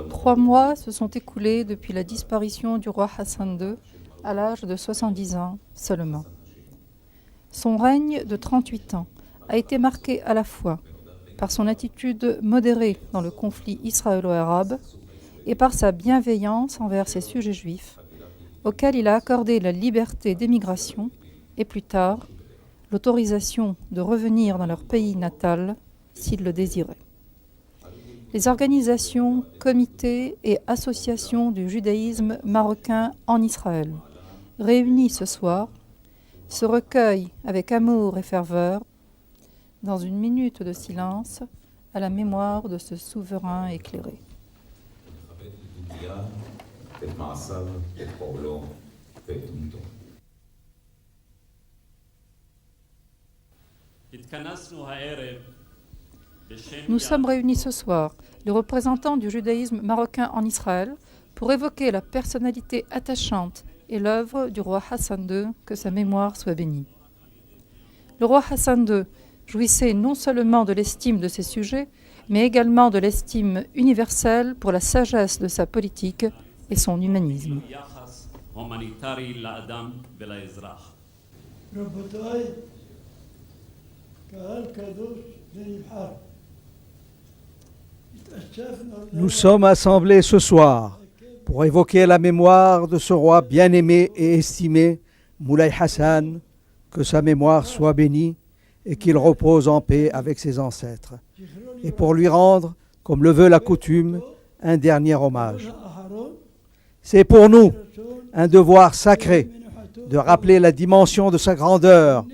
3 mois se sont écoulés depuis la disparition du roi Hassan II à l'âge de 70 ans seulement. Son règne de 38 ans a été marqué à la fois par son attitude modérée dans le conflit israélo-arabe et par sa bienveillance envers ses sujets juifs, auxquels il a accordé la liberté d'émigration et plus tard l'autorisation de revenir dans leur pays natal s'ils le désiraient. Les organisations, comités et associations du judaïsme marocain en Israël, réunies ce soir, se recueillent avec amour et ferveur dans une minute de silence à la mémoire de ce souverain éclairé. Nous sommes réunis ce soir, les représentants du judaïsme marocain en Israël, pour évoquer la personnalité attachante et l'œuvre du roi Hassan II, que sa mémoire soit bénie. Le roi Hassan II jouissait non seulement de l'estime de ses sujets, mais également de l'estime universelle pour la sagesse de sa politique et son humanisme. Nous sommes assemblés ce soir pour évoquer la mémoire de ce roi bien-aimé et estimé, Moulay Hassan, que sa mémoire soit bénie et qu'il repose en paix avec ses ancêtres, et pour lui rendre, comme le veut la coutume, un dernier hommage. C'est pour nous un devoir sacré de rappeler la dimension de sa grandeur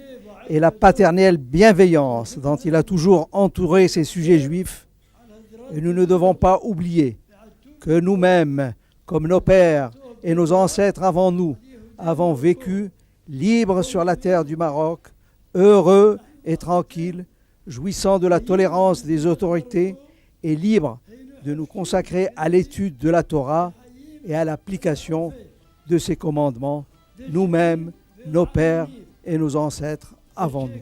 et la paternelle bienveillance dont il a toujours entouré ses sujets juifs. Et nous ne devons pas oublier que nous-mêmes, comme nos pères et nos ancêtres avant nous, avons vécu libres sur la terre du Maroc, heureux et tranquilles, jouissant de la tolérance des autorités et libres de nous consacrer à l'étude de la Torah et à l'application de ses commandements, nous-mêmes, nos pères et nos ancêtres avant nous.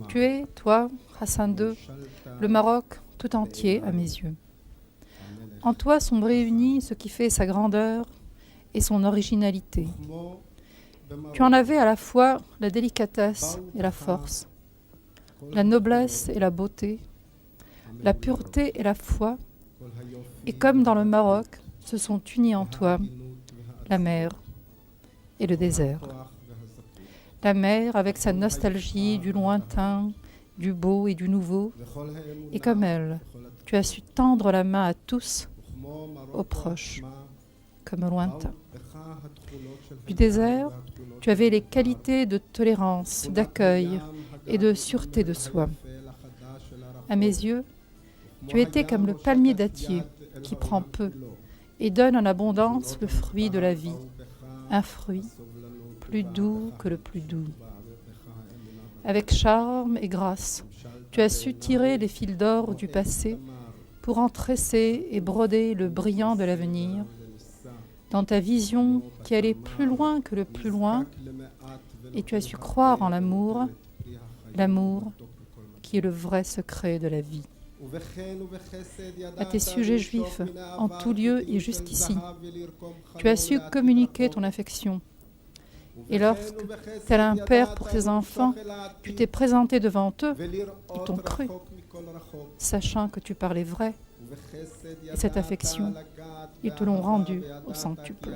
Tu es, toi, Hassan II, le Maroc tout entier à mes yeux. En toi sont réunis ce qui fait sa grandeur et son originalité. Tu en avais à la fois la délicatesse et la force, la noblesse et la beauté, la pureté et la foi, et comme dans le Maroc, se sont unis en toi la mer et le désert. La mer avec sa nostalgie du lointain, du beau et du nouveau, et comme elle, tu as su tendre la main à tous, aux proches, comme aux lointains. Du désert, tu avais les qualités de tolérance, d'accueil et de sûreté de soi. À mes yeux, tu étais comme le palmier dattier qui prend peu et donne en abondance le fruit de la vie, un fruit plus doux que le plus doux. Avec charme et grâce, tu as su tirer les fils d'or du passé pour en tresser et broder le brillant de l'avenir, dans ta vision qui allait plus loin que le plus loin, et tu as su croire en l'amour, l'amour qui est le vrai secret de la vie. À tes sujets juifs, en tout lieu et jusqu'ici, tu as su communiquer ton affection. Et lorsque, tel un père pour tes enfants, tu t'es présenté devant eux, ils t'ont cru, sachant que tu parlais vrai. Et cette affection, ils te l'ont rendue au centuple.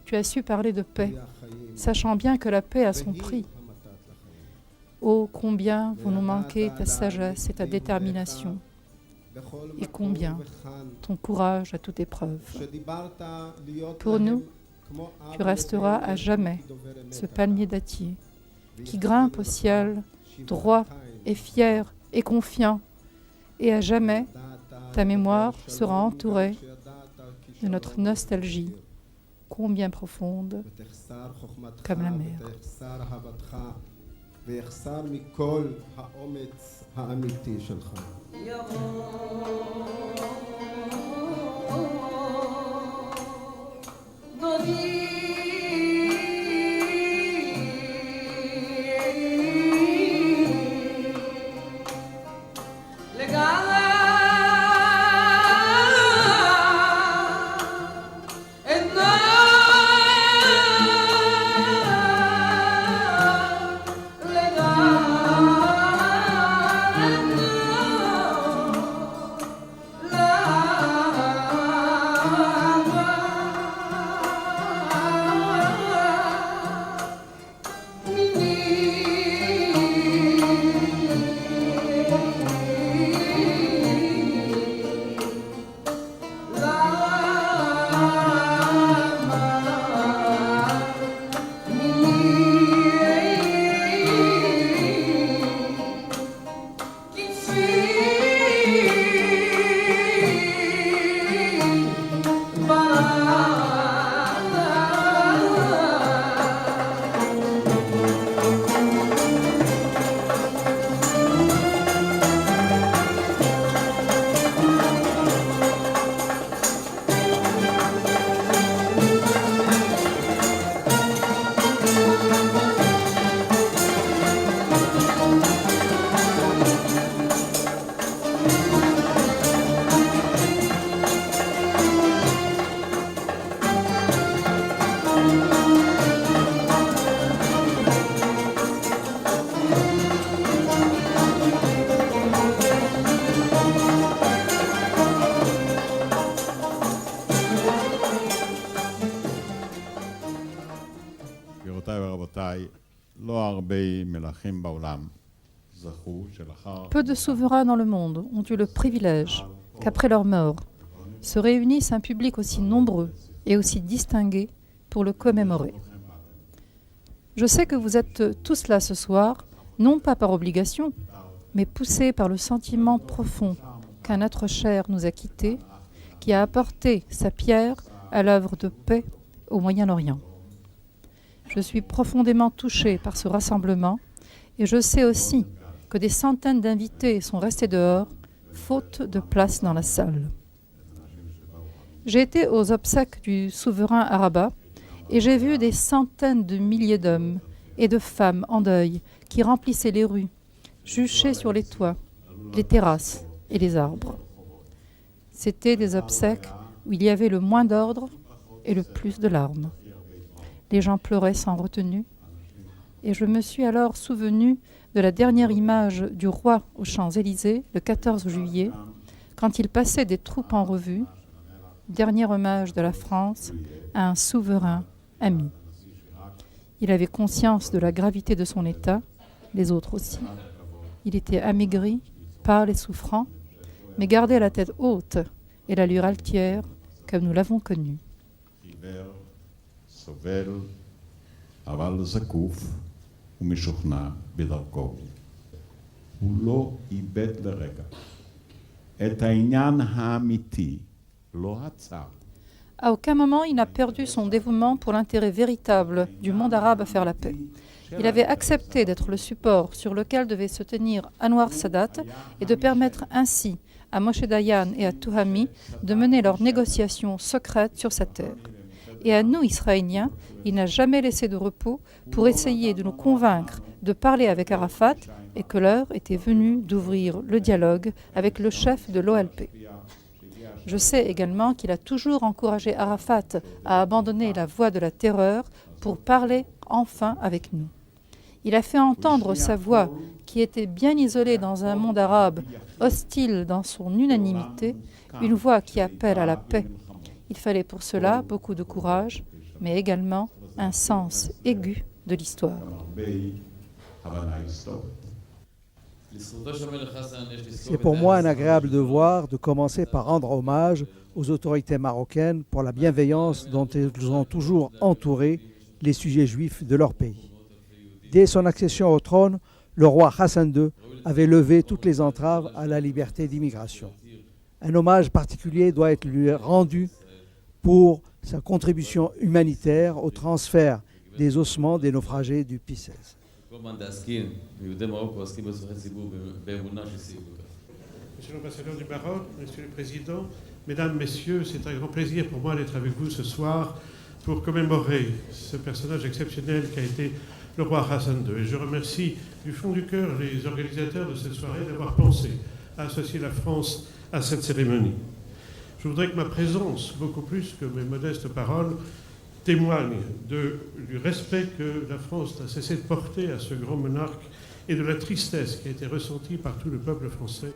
Tu as su parler de paix, sachant bien que la paix a son prix. Oh, combien vont nous manquer ta sagesse et ta détermination, et combien ton courage à toute épreuve. Pour nous, tu resteras à jamais ce palmier dattier qui grimpe au ciel, droit et fier et confiant, et à jamais ta mémoire sera entourée de notre nostalgie, combien profonde, comme la mer. ויחסר מכל האומץ האמיתי שלך. דודי גבירותיי ורבותיי, לא הרבה מלכים בעולם זכו שלאחר Peu de souverains dans le monde ont eu le privilège qu'après leur mort se réunisse un public aussi nombreux et aussi distingué pour le commémorer. Je sais que vous êtes tous là ce soir, non pas par obligation, mais poussés par le sentiment profond qu'un être cher nous a quittés, qui a apporté sa pierre à l'œuvre de paix au Moyen-Orient. Je suis profondément touchée par ce rassemblement et je sais aussi que des centaines d'invités sont restés dehors, faute de place dans la salle. J'ai été aux obsèques du souverain Araba et j'ai vu des centaines de milliers d'hommes et de femmes en deuil qui remplissaient les rues, juchés sur les toits, les terrasses et les arbres. C'étaient des obsèques où il y avait le moins d'ordre et le plus de larmes. Les gens pleuraient sans retenue et je me suis alors souvenue de la dernière image du roi aux Champs-Élysées le 14 juillet quand il passait des troupes en revue, dernier hommage de la France à un souverain ami. Il avait conscience de la gravité de son état, les autres aussi. Il était amaigri, pâle et souffrant, mais gardait la tête haute et l'allure altière comme nous l'avons connu. עיוור, סובל, אבל זקוף ומשוכנע בדרכו. הוא לא איבד לרגע את העניין האמיתי, לא הצר. À aucun moment, il n'a perdu son dévouement pour l'intérêt véritable du monde arabe à faire la paix. Il avait accepté d'être le support sur lequel devait se tenir Anwar Sadat et de permettre ainsi à Moshe Dayan et à Touhami de mener leurs négociations secrètes sur sa terre. Et à nous, Israéliens, il n'a jamais laissé de repos pour essayer de nous convaincre de parler avec Arafat et que l'heure était venue d'ouvrir le dialogue avec le chef de l'OLP. Je sais également qu'il a toujours encouragé Arafat à abandonner la voie de la terreur pour parler enfin avec nous. Il a fait entendre sa voix, qui était bien isolée dans un monde arabe, hostile dans son unanimité, une voix qui appelle à la paix. Il fallait pour cela beaucoup de courage, mais également un sens aigu de l'histoire. C'est pour moi un agréable devoir de commencer par rendre hommage aux autorités marocaines pour la bienveillance dont elles ont toujours entouré les sujets juifs de leur pays. Dès son accession au trône, le roi Hassan II avait levé toutes les entraves à la liberté d'immigration. Un hommage particulier doit être lui rendu pour sa contribution humanitaire au transfert des ossements des naufragés du Pis-16. Monsieur l'ambassadeur du Maroc, Monsieur le Président, Mesdames, Messieurs, c'est un grand plaisir pour moi d'être avec vous ce soir pour commémorer ce personnage exceptionnel qui a été le roi Hassan II. Et je remercie du fond du cœur les organisateurs de cette soirée d'avoir pensé à associer la France à cette cérémonie. Je voudrais que ma présence, beaucoup plus que mes modestes paroles, témoigne du respect que la France n'a cessé de porter à ce grand monarque et de la tristesse qui a été ressentie par tout le peuple français.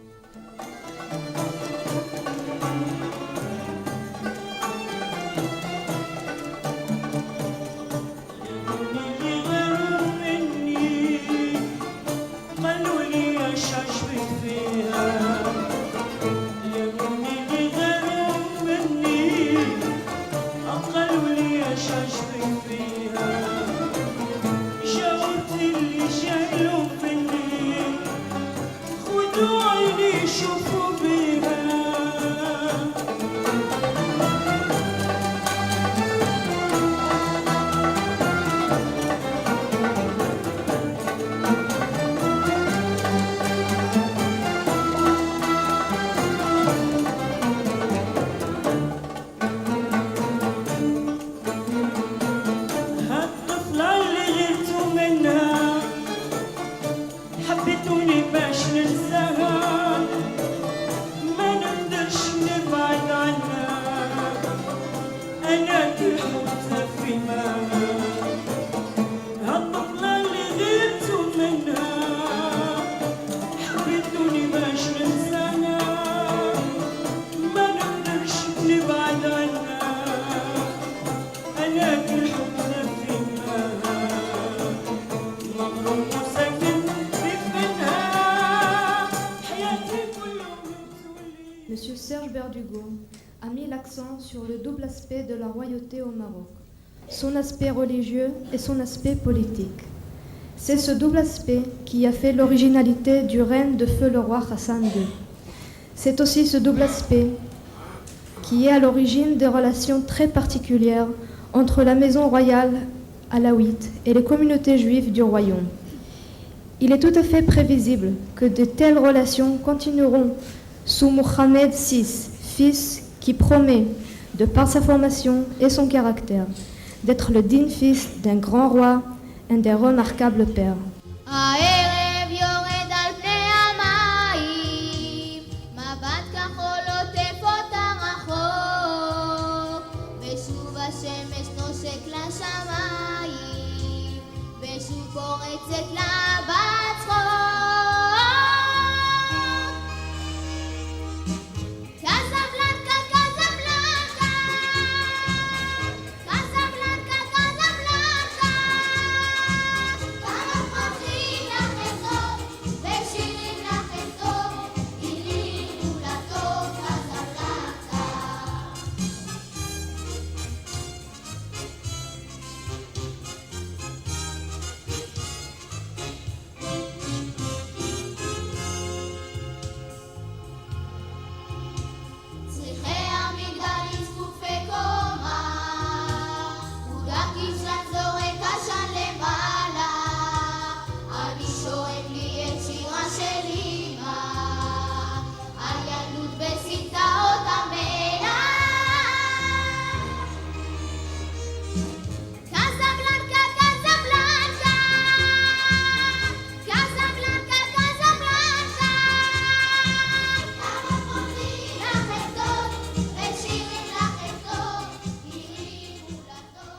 شوفوا بيها sur le double aspect de la royauté au Maroc, son aspect religieux et son aspect politique. C'est ce double aspect qui a fait l'originalité du règne de feu le roi Hassan II. C'est aussi ce double aspect qui est à l'origine des relations très particulières entre la maison royale alaouite et les communautés juives du royaume. Il est tout à fait prévisible que de telles relations continueront sous Mohammed VI, fils qui promet, de par sa formation et son caractère, d'être le digne fils d'un grand roi, un des remarquables pères. הערב יורד על פני המים, מבט כחול עוטף אותה רחוק, ושוב השמש נושק לשמיים, ושוב פורצת לה בצחוק. קזבלנקה, קזבלנקה, קזבלנקה, קזבלנקה, כמה פרחים לכם טוב, ושירים לכם טוב, גילים מולדתו קזבלנקה. צריחי המגדלים זקופי קומה, ודקישן זורק עשן למעלה, אני שואב לי את שירה של אמא, על ילדות בסמטאות המלח. קזבלנקה, קזבלנקה, קזבלנקה, קזבלנקה, כמה פרחים לכם טוב, ושירים לכם טוב, גילים מולדתו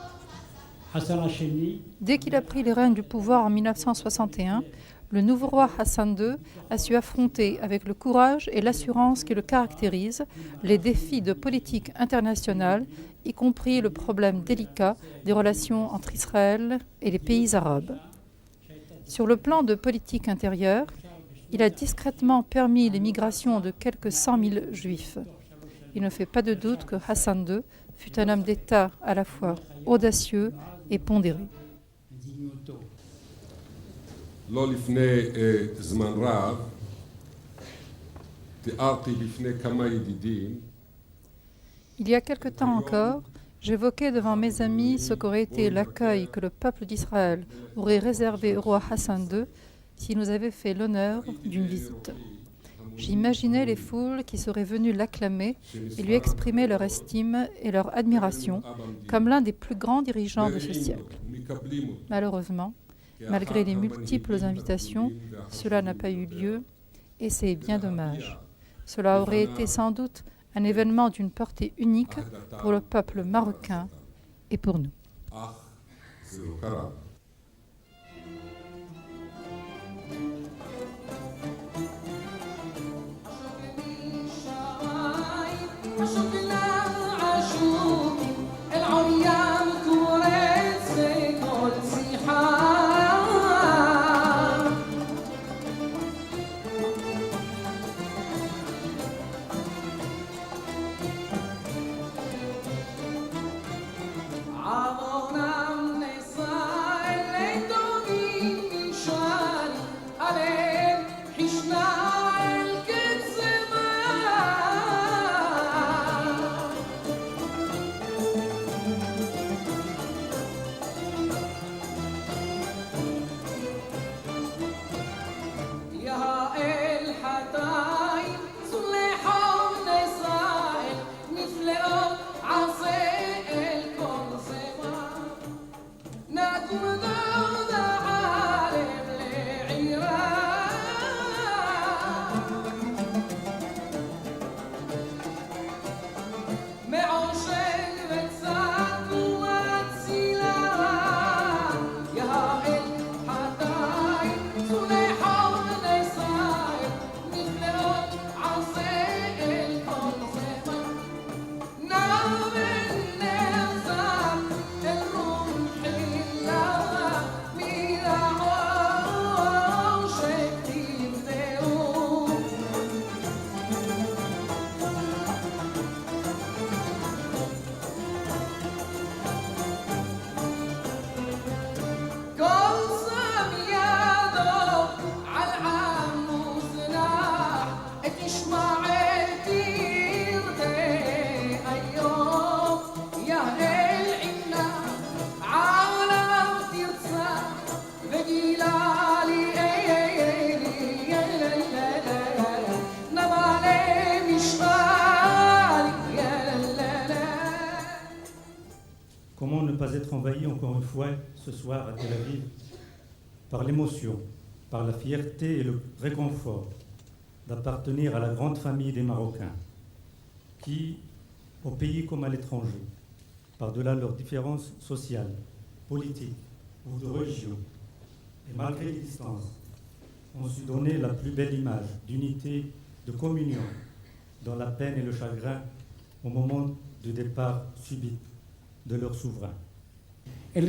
Hassan Hachemi, Dès qu'il a pris les rênes du pouvoir en 1961, le nouveau roi Hassan II a su affronter avec le courage et l'assurance qui le caractérisent les défis de politique internationale, y compris le problème délicat des relations entre Israël et les pays arabes. Sur le plan de politique intérieure, il a discrètement permis l'émigration de quelques 100 000 juifs. Il ne fait pas de doute que Hassan II fut un homme d'État à la fois audacieux et pondéré. מדיניות אותו. לא לפני זמן רב תיארתי בפני כמה ידידים Il y a quelque temps encore, j'évoquais devant mes amis ce qu'aurait été l'accueil que le peuple d'Israël aurait réservé au roi Hassan II s'il nous avait fait l'honneur d'une visite. J'imaginais les foules qui seraient venues l'acclamer et lui exprimer leur estime et leur admiration comme l'un des plus grands dirigeants de ce siècle. Malheureusement, malgré les multiples invitations, cela n'a pas eu lieu et c'est bien dommage. Cela aurait été sans doute un événement d'une portée unique pour le peuple marocain et pour nous. אך זה לא קרה. عظنا من الصاي envahi encore une fois ce soir à Tel Aviv par l'émotion, par la fierté et le réconfort d'appartenir à la grande famille des Marocains qui, au pays comme à l'étranger, par-delà leurs différences sociales, politiques ou de religion, et malgré les distances, ont su donner la plus belle image d'unité, de communion, dans la peine et le chagrin au moment du départ subit de leur souverain. Il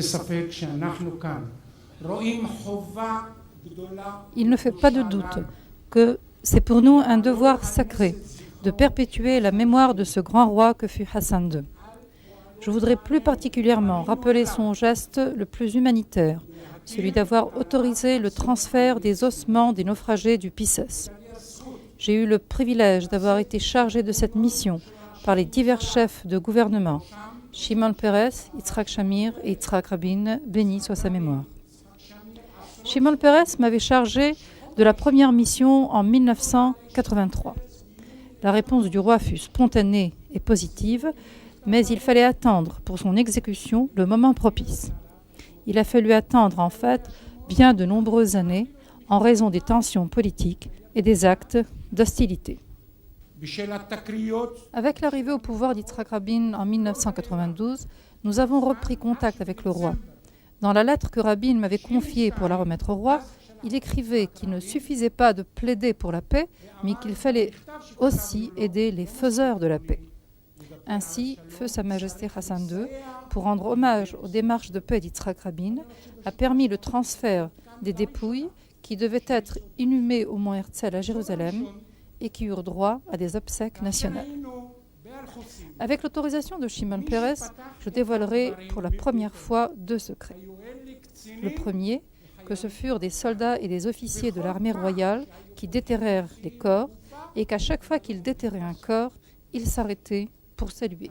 ne fait pas de doute que c'est pour nous un devoir sacré de perpétuer la mémoire de ce grand roi que fut Hassan II. Je voudrais plus particulièrement rappeler son geste le plus humanitaire, celui d'avoir autorisé le transfert des ossements des naufragés du Pisces. J'ai eu le privilège d'avoir été chargé de cette mission par les divers chefs de gouvernement, Shimon Peres, Yitzhak Shamir et Yitzhak Rabin, béni soit sa mémoire. Shimon Peres m'avait chargé de la première mission en 1983. La réponse du roi fut spontanée et positive, mais il fallait attendre pour son exécution le moment propice. Il a fallu attendre en fait bien de nombreuses années en raison des tensions politiques et des actes d'hostilité. Avec l'arrivée au pouvoir d'Yitzhak Rabin en 1992, nous avons repris contact avec le roi. Dans la lettre que Rabin m'avait confiée pour la remettre au roi, il écrivait qu'il ne suffisait pas de plaider pour la paix, mais qu'il fallait aussi aider les faiseurs de la paix. Ainsi, Feu Sa Majesté Hassan II, pour rendre hommage aux démarches de paix d'Yitzhak Rabin, a permis le transfert des dépouilles qui devaient être inhumées au mont Herzl à Jérusalem et qui eurent droit à des obsèques nationales. Avec l'autorisation de Shimon Peres, je dévoilerai pour la première fois 2 secrets. Le premier, que ce furent des soldats et des officiers de l'armée royale qui déterrèrent les corps et qu'à chaque fois qu'ils déterraient un corps, ils s'arrêtaient pour saluer.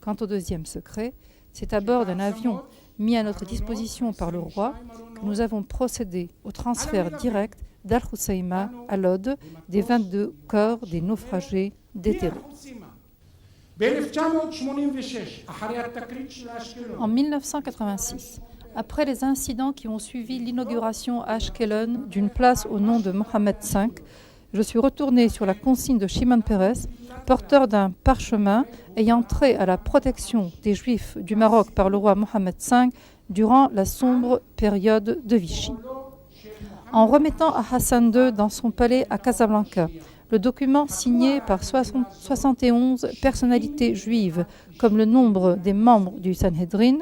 Quant au deuxième secret, c'est à bord d'un avion mis à notre disposition par le roi que nous avons procédé au transfert direct d'Al-Hoceima à Lod des 22 corps des naufragés déterrés. En 1986, après les incidents qui ont suivi l'inauguration à Ashkelon d'une place au nom de Mohammed V, je suis retournée sur la consigne de Shimon Peres, porteur d'un parchemin ayant trait à la protection des Juifs du Maroc par le roi Mohammed V durant la sombre période de Vichy. En remettant à Hassan II dans son palais à Casablanca le document signé par 71 personnalités juives comme le nombre des membres du Sanhedrin,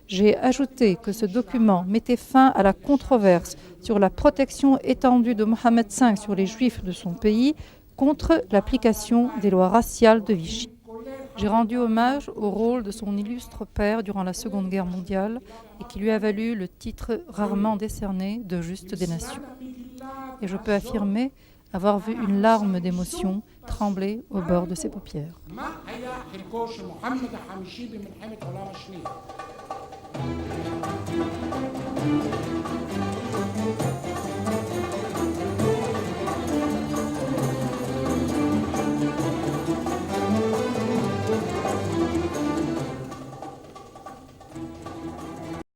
j'ai ajouté que ce document mettait fin à la controverse sur la protection étendue de Mohammed V sur les Juifs de son pays contre l'application des lois raciales de Vichy. J'ai rendu hommage au rôle de son illustre père durant la Seconde Guerre mondiale et qui lui a valu le titre rarement décerné de Juste des Nations. Et je peux affirmer avoir vu une larme d'émotion trembler au bord de ses paupières.